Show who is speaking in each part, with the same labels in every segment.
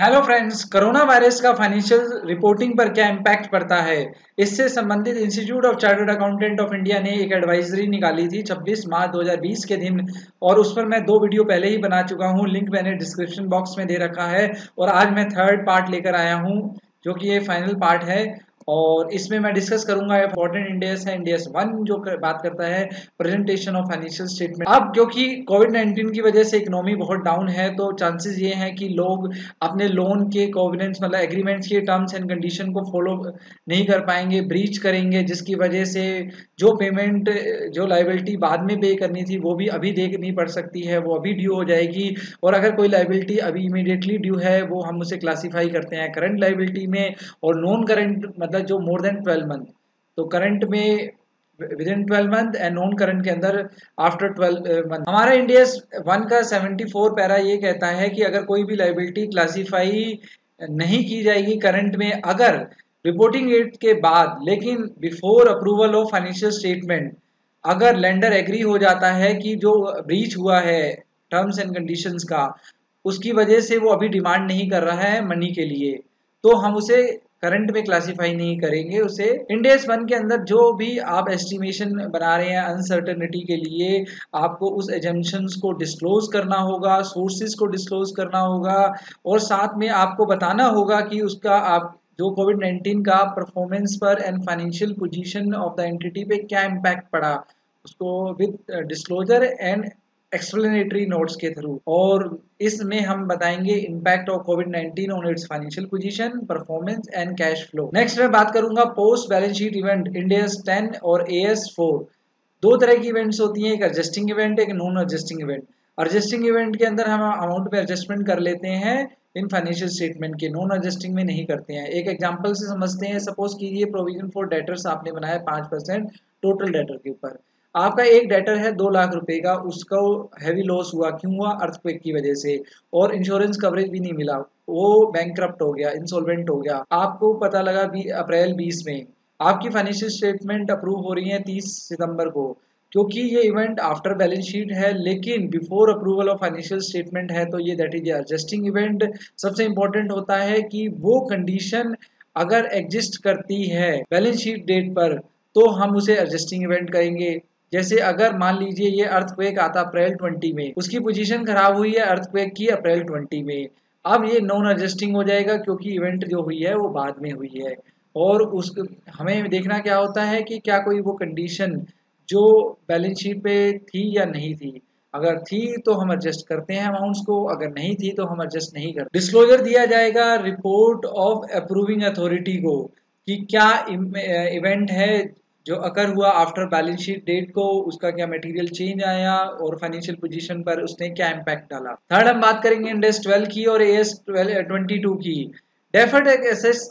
Speaker 1: Hello friends, corona virus का financial reporting पर क्या इम्पैक्ट पड़ता है, इससे संबंधित institute of chartered accountant of India ने एक एडवाइजरी निकाली थी 26 मार्च 2020 के दिन। और उस पर मैं 2 वीडियो पहले ही बना चुका हूं, लिंक मैंने डिस्क्रिप्शन बॉक्स में दे रखा है। और आज मैं थर्ड पार्ट लेकर आया हूं, जो कि ये फाइनल पार्ट है। और इसमें मैं डिस्कस करूंगा इंपॉर्टेंट इंडेक्स है, इंडेक्स 1 जो बात करता है प्रेजेंटेशन ऑफ फाइनेंशियल स्टेटमेंट। अब क्योंकि कोविड-19 की वजह से इकोनॉमी बहुत डाउन है, तो चांसेस ये हैं कि लोग अपने लोन के कोवेनेंट्स मतलब एग्रीमेंट्स के टर्म्स एंड कंडीशन को फॉलो नहीं कर पाएंगे, ब्रीच करेंगे, जिसकी वजह से जो पेमेंट जो लाइबिलिटी बाद में पे करनी थी वो भी अभी देखनी पड़ सकती है, वो अभी ड्यू हो जाएगी। और अगर कोई लाइबिलिटी अभी इमीडिएटली ड्यू है, वो हम उसे क्लासीफाई करते हैं करंट लाइबिलिटी में। और नॉन करंट मतलब जो मोर देन 12 मंथ, तो करंट में with in 12 month and non current के अंदर आफ्टर 12 मंथ। हमारा इंडियस 1 का 74 पैरा ये कहता है कि अगर कोई भी लाइबिलिटी क्लासीफाई नहीं की जाएगी करंट में, अगर रिपोर्टिंग डेट के बाद, लेकिन before approval of financial statement, अगर लेंडर एग्री हो जाता है कि जो ब्रीच हुआ है टर्म्स एंड कंडीशंस का, उसकी वजह से वो अभी डिमांड नहीं कर रहा है मनी के लिए, तो हम उसे करंट में क्लासीफाई नहीं करेंगे। उसे इंडेक्स 1 के अंदर जो भी आप एस्टिमेशन बना रहे हैं अनसर्टेनिटी के लिए, आपको उस एजम्पशंस को डिस्क्लोज करना होगा, सोर्सेज को डिस्क्लोज करना होगा, और साथ में आपको बताना होगा कि उसका आप जो कोविड-19 का परफॉर्मेंस पर and financial position of the entity पे क्या इम्पैक्ट पड़ा, उसको with disclosure and explanatory notes के थ्रू। और इसमें हम बताएंगे इम्पैक्ट ऑफ कोविड-19 on it's financial position, performance and cash flow. Next मैं बात करूंगा post balance sheet event index 10 और एएस 4। दो तरह की इवेंट्स होती हैं, एक एडजस्टिंग इवेंट, एक non adjusting event. Adjusting event के अंदर हम अमाउंट में एडजस्टमेंट कर लेते हैं इन फाइनेंशियल स्टेटमेंट के, नॉन एडजस्टिंग में नहीं करते हैं। एक एग्जांपल से समझते हैं। सपोज कीजिए प्रोविजन फॉर डेटर्स आपने बनाया 5% टोटल डेटर के ऊपर। आपका एक डेटर है 2 लाख रुपए का, उसको हैवी लॉस हुआ, क्यों हुआ? अर्थक्वेक की वजह से, और इंश्योरेंस कवरेज भी नहीं मिला, वो बैंकक्रप्ट हो गया, इंसॉल्वेंट हो गया। आपको पता लगा अप्रैल 20 में, आपकी फाइनेंशियल स्टेटमेंट अप्रूव हो रही है 30 सितंबर को, क्योंकि ये इवेंट आफ्टर बैलेंस शीट है लेकिन before approval of financial statement है, तो ये दैट इज एडजस्टिंग इवेंट। सबसे इंपॉर्टेंट होता है कि वो कंडीशन अगर एग्जिस्ट करती है बैलेंस शीट डेट पर, तो हम उसे एडजस्टिंग इवेंट कहेंगे। जैसे अगर मान लीजिए ये अर्थक्वेक आता अप्रैल 20 में, उसकी पोजीशन खराब हुई है अर्थक्वेक की अप्रैल 20 में, अब ये नॉन एडजस्टिंग हो जाएगा क्योंकि इवेंट जो हुई है वो बाद में हुई है। और उस हमें देखना क्या होता है कि क्या कोई वो कंडीशन जो बैलेंस शीट पे थी या नहीं थी। अगर थी तो हम एडजस्ट करते हैं अमाउंट्स को, अगर नहीं थी तो हम एडजस्ट नहीं करते। डिस्क्लोजर दिया जाएगा रिपोर्ट ऑफ अप्रूविंग अथॉरिटी को कि क्या इवेंट है जो अकर हुआ आफ्टर बैलेंस शीट डेट को, उसका क्या मटेरियल चेंज आया और फाइनेंशियल पोजीशन पर उसने क्या इम्पैक्ट डाला। थर्ड हम बात करेंगे इंडेक्स 12 की और एएस 22 की। डेफर्ड एसेस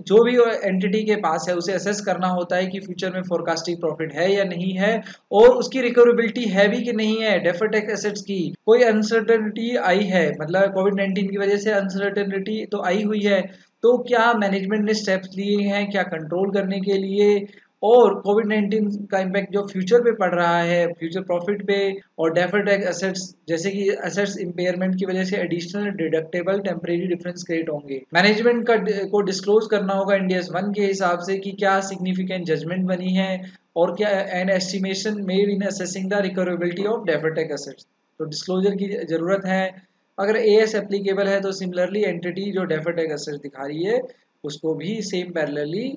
Speaker 1: जो भी एंटिटी के पास है उसे असेस करना होता है कि फ्यूचर में फोरकास्टिंग प्रॉफिट है या नहीं है, और उसकी रिकवरेबिलिटी है भी कि नहीं है। डेफर्ड टैक्स एसेट्स की कोई अनसर्टेनिटी आई है, मतलब कोविड-19 की वजह से अनसर्टेनिटी तो आई हुई है, तो क्या मैनेजमेंट ने स्टेप्स लिए हैं क्या कंट्रोल करने के लिए, और कोविड-19 का इम्पैक्ट जो फ्यूचर पे पड़ रहा है, फ्यूचर प्रॉफिट पे। और डेफर्ड टैक्स एसेट्स, जैसे कि एसेट्स इम्पेयरमेंट की वजह से additional deductible temporary difference create होंगे। मैनेजमेंट को डिस्क्लोज करना होगा इंडियस 1 के हिसाब से कि क्या सिग्निफिकेंट जजमेंट बनी है, और क्या an estimation made in assessing the recoverability of deferred tax assets. तो डिस्क्लोजर की जरूरत है। अगर एएस एप्लीकेबल है तो सिमिलरली एंटिटी जो डेफर्ड टैक्स एसेट्स दिखा रही है उसको भी सेम पैरेलली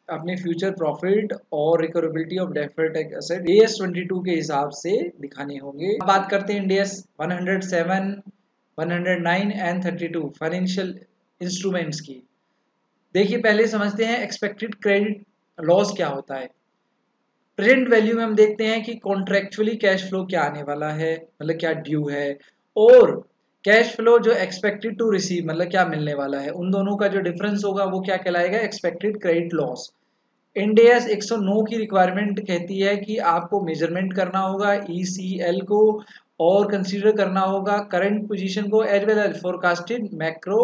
Speaker 1: अपने फ्यूचर प्रॉफिट और recoverability of deferred tax asset AS 22 के हिसाब से दिखाने होंगे। बात करते हैं इंडियस 107, 109 एंड 32 फाइनेंशियल इंस्ट्रूमेंट्स की। देखिए पहले समझते हैं एक्सपेक्टेड क्रेडिट लॉस क्या होता है। प्रेजेंट वैल्यू में हम देखते हैं कि कॉन्ट्रेक्चुअली कैश फ्लो क्या आने वाला है, मतलब क्या ड्यू है, और कैश फ्लो जो एक्सपेक्टेड टू रिसीव मतलब क्या मिलने वाला है, उन दोनों का जो डिफरेंस होगा वो क्या कहलाएगा, एक्सपेक्टेड क्रेडिट लॉस। इंडेस 109 की रिक्वायरमेंट कहती है कि आपको मेजरमेंट करना होगा ईसीएल को, और कंसीडर करना होगा करंट पोजीशन को as well as forecasted macro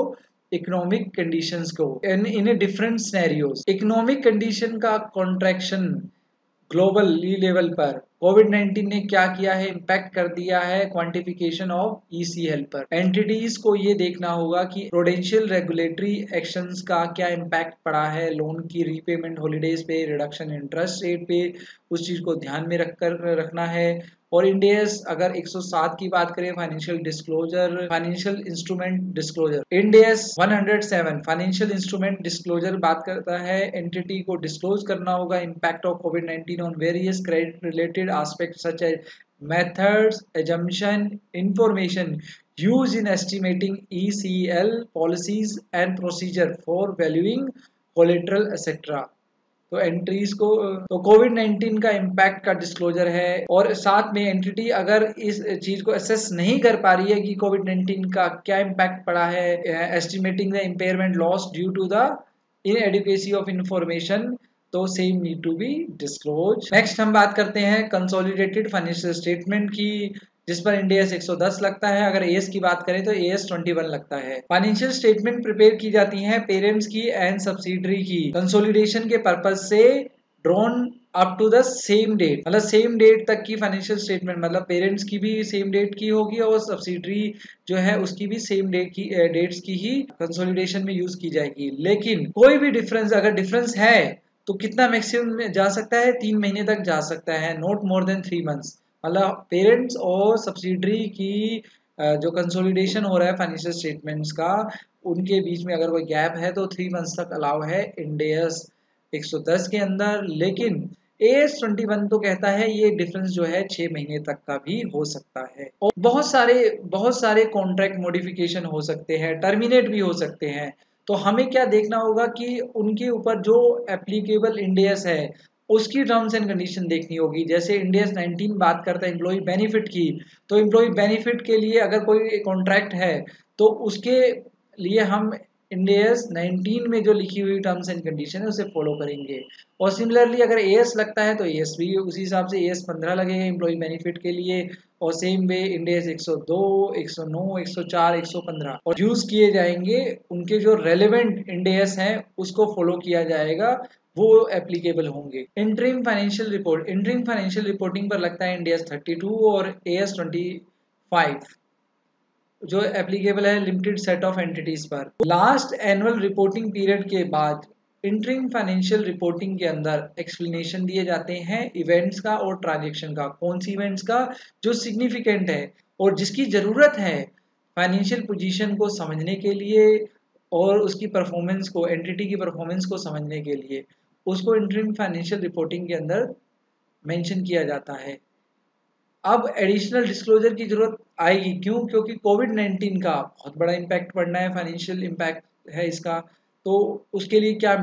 Speaker 1: economic conditions को in different scenarios. Economic condition का कॉन्ट्रैक्शन ग्लोबल लेवल पर कोविड-19 ने क्या किया है, इम्पैक्ट कर दिया है क्वांटिफिकेशन ऑफ ईसीएल पर। एंटिटीज को ये देखना होगा कि प्रूडेंशियल रेगुलेटरी एक्शंस का क्या इम्पैक्ट पड़ा है लोन की रीपेमेंट हॉलीडेज पे, रिडक्शन इंटरेस्ट रेट पे, उस चीज को ध्यान में रखना है। और इंडेस अगर 107 की बात करें financial disclosure, financial instrument disclosure, Ind AS 107 financial instrument disclosure बात करता है एंटिटी को डिस्क्लोज करना होगा इम्पैक्ट ऑफ कोविड-19 on various credit related aspect such as methods, assumption, information used in estimating ECL policies and procedure for valuing collateral etc. तो entries को तो कोविड-19 का इम्पैक्ट का डिस्क्लोजर है और साथ में एंटिटी अगर इस चीज को असेस नहीं कर पा रही है कि कोविड-19 का क्या इम्पैक्ट पड़ा है estimating the impairment loss due to the inadequacy of information, तो same need to be disclose. Next हम बात करते हैं कंसोलिडेटेड फाइनेंशियल स्टेटमेंट की, जिस पर इंड AS 110 लगता है। अगर AS की बात करें तो AS 21 लगता है। फाइनेंशियल स्टेटमेंट प्रिपेयर की जाती है पेरेंट्स की एंड सब्सिडरी की कंसोलिडेशन के पर्पज से drawn up to the same date, मतलब सेम डेट तक की फाइनेंशियल स्टेटमेंट, मतलब पेरेंट्स की भी सेम डेट की होगी और सब्सिडरी जो है उसकी भी सेम डेट की डेट्स की ही कंसोलिडेशन में यूज की जाएगी। लेकिन कोई भी डिफरेंस अगर डिफरेंस है तो कितना मैक्सिमम जा सकता है, 3 महीने तक जा सकता है, नॉट मोर देन 3 मंथ्स। मतलब पेरेंट्स और सब्सिडरी की जो कंसोलिडेशन हो रहा है फाइनेंशियल स्टेटमेंट्स का, उनके बीच में अगर कोई गैप है तो 3 मंथ्स तक अलाउ है इंड AS 110 के अंदर। लेकिन AS 21 तो कहता है ये डिफरेंस जो है 6 महीने तक का भी हो सकता है और बहुत सारे कॉन्ट्रैक्ट मॉडिफिकेशन हो सकते हैं, टर्मिनेट भी हो सकते हैं। तो हमें क्या देखना होगा कि उनके ऊपर जो एप्लीकेबल इंड AS है उसकी टर्म्स एंड कंडीशन देखनी होगी। जैसे इंड AS 19 बात करता है एम्प्लॉय बेनिफिट की, तो एम्प्लॉय बेनिफिट के लिए अगर कोई कॉन्ट्रैक्ट है तो उसके लिए हम इंड AS 19 में जो लिखी हुई टर्म्स एंड कंडीशन है उसे फॉलो करेंगे। और सिमिलरली अगर AS लगता है तो AS भी उसी हिसाब से AS 15 लगेगा एम्प्लॉय बेनिफिट के लिए। और सेम वे इंड AS 102, 109, 104, 115 और यूज किए जाएंगे, उनके जो रेलेवेंट इंड AS हैं उसको फॉलो किया जाएगा, वो एप्लीकेबल होंगे। Interim financial report, interim financial reporting पर लगता है इंड AS 32 और AS 25 जो एप्लीकेबल है लिमिटेड सेट ऑफ एंटिटीज पर। लास्ट एनुअल रिपोर्टिंग पीरियड के बाद इंटरिम फाइनेंशियल रिपोर्टिंग के अंदर एक्सप्लेनेशन दिए जाते हैं इवेंट्स का और ट्रांजेक्शन का। कौन सी इवेंट्स का जो सिग्निफिकेंट है और जिसकी जरूरत है फाइनेंशियल पोजीशन को समझने के लिए और उसकी परफॉर्मेंस को, एंटिटी की परफॉर्मेंस को समझने के लिए, उसको इंटरिम फाइनेंशियल रिपोर्टिंग के अंदर मेंशन किया जाता है। अब एडिशनल डिस्क्लोजर की जरूरत आएगी, क्यों? क्योंकि कोविड-19 का बहुत बड़ा इम्पैक्ट पड़ना है, फाइनेंशियल इम्पैक्ट है इसका। तो उसके लिए क्या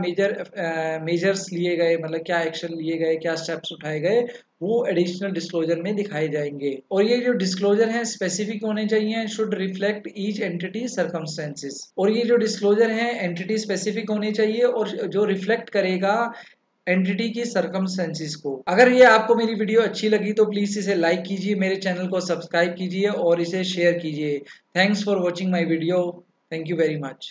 Speaker 1: मेजर्स लिए गए, मतलब क्या एक्शन लिए गए, क्या स्टेप्स उठाए गए, वो एडिशनल डिस्क्लोजर में दिखाए जाएंगे। और ये जो डिस्क्लोजर है स्पेसिफिक होने चाहिए, should reflect each entity circumstances. और ये जो डिस्क्लोजर है एंटिटी स्पेसिफिक होने चाहिए और जो रिफ्लेक्ट करेगा एंटिटी की सर्कमस्टेंसेस को। अगर ये आपको मेरी वीडियो अच्छी लगी तो प्लीज इसे लाइक कीजिए, मेरे चैनल को सब्सक्राइब कीजिए और इसे शेयर कीजिए। Thanks for watching my video. Thank you very much.